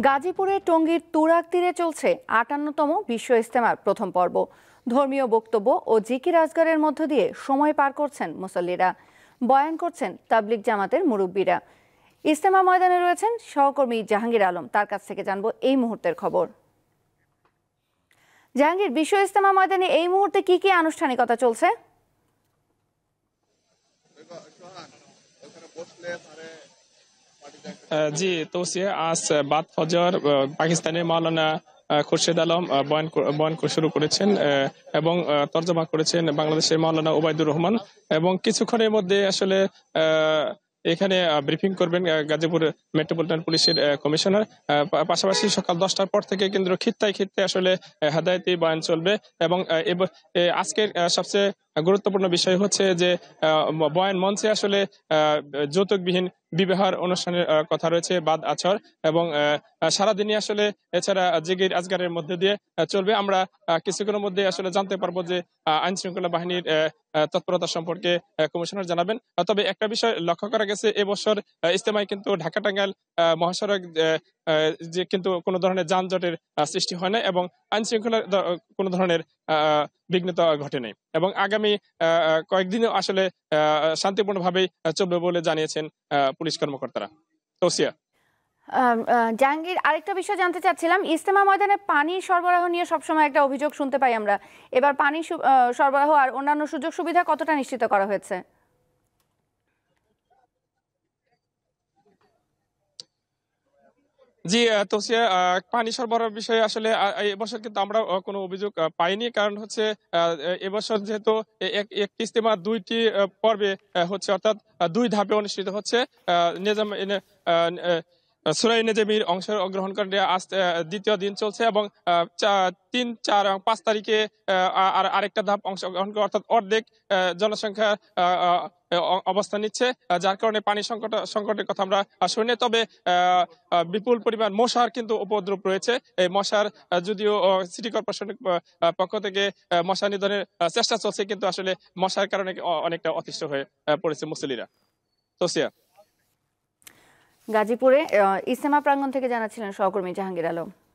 গাজীপুরে টঙ্গীর তুরাগ তীরে চলছে ৫৮তম বিশ্ব ইজতেমার প্রথম পর্ব। ধর্মীয় বক্তব্য ও জিকির আজগারের মধ্য দিয়ে সময় পার করছেন মুসল্লিরা, বয়ান করছেন তাবলিগ জামাতের মুরব্বীরা। ইজতেমা ময়দানে রয়েছেন সহকর্মী জাহাঙ্গীর আলম, তার কাছ থেকে জানবো এই মুহূর্তের খবর। জাহাঙ্গীর, বিশ্ব ইজতেমা ময়দানে এই মুহূর্তে কি কি আনুষ্ঠানিকতা চলছে? জি তৌসিয়া, আজ বাদ ফজর পাকিস্তানের মাওলানা খুরশেদ আলম বয়ান শুরু করেছেন এবং তর্জমা করেছেন বাংলাদেশের মাওলানা ওবায়দুর রহমান, এবং কিছুক্ষণের মধ্যে আসলে এখানে ব্রিফিং করবেন গাজীপুর মেট্রোপলিটন পুলিশের কমিশনার। পাশাপাশি সকাল 10টার পর থেকে কেন্দ্র খিত্তায় আসলে হেদায়েতি বয়ান চলবে, এবং আজকের সবচেয়ে গুরুত্বপূর্ণ বিষয় হচ্ছে যে বয়ান মঞ্চে আসলে যৌতুকবিহীন বিবাহের অনুষ্ঠানের কথা রয়েছে, বাদ আছর, এবং সারাদিনই আসলে এছাড়া জিকির আজগারের মধ্যে দিয়ে চলবে। আমরা কিছুক্ষণের মধ্যে আসলে জানতে পারবো যে আইন শৃঙ্খলা বাহিনীর তৎপরতা সম্পর্কে কমিশনার জানাবেন। তবে একটা বিষয় লক্ষ্য করা গেছে, এবছর ইজতেমায় কিন্তু ঢাকা টাঙ্গাইল মহাসড়ক যে কিন্তু কোনো ধরনের যানজটের সৃষ্টি হয় না, এবং আইন শৃঙ্খলার কোনো ধরনের বিঘ্নতা ঘটে নাই, এবং আগামী কয়েকদিনও আসলে শান্তিপূর্ণভাবেই চলবে বলে জানিয়েছেন পুলিশ কর্মকর্তারা। তৌসিয়া। জাহাঙ্গীর, আরেকটা বিষয় জানতে চাচ্ছিলাম, ইজতেমা ময়দানে পানি সরবরাহ নিয়ে সবসময় একটা অভিযোগ শুনতে পাই আমরা। এবার পানি সরবরাহ আর অন্যান্য সুযোগ সুবিধা কতটা নিশ্চিত করা হয়েছে? জি তৌসিয়া, পানি সরবরাহের বিষয়ে আসলে এবছর কিন্তু আমরা কোনো অভিযোগ পাইনি। কারণ হচ্ছে এবছর যেহেতু একটি ইজতেমা দুইটি পর্বে হচ্ছে, অর্থাৎ দুই ধাপে অনুষ্ঠিত হচ্ছে। নিজাম সুরাই নেজামির অংশগ্রহণ করে আজ দ্বিতীয় দিন চলছে, এবং ৩, ৪ এবং ৫ তারিখে আরেকটা ধাপ অংশগ্রহণ করে, অর্থাৎ অর্ধেক জনসংখ্যা অবস্থান নিচ্ছে, যার কারণে পানি সংকটের কথা আমরা শুনি। তবে বিপুল পরিমাণ মশার কিন্তু উপদ্রব রয়েছে। এই মশার যদিও সিটি কর্পোরেশনের পক্ষ থেকে মশা নিধনের চেষ্টা চলছে, কিন্তু আসলে মশার কারণে অনেকটা অতিষ্ঠ হয়ে পড়েছে মুসল্লিরা। তোসিয়া। গাজীপুরে ইজতেমা প্রাঙ্গণ থেকে জানাচ্ছিলেন সহকর্মী জাহাঙ্গীর আলম।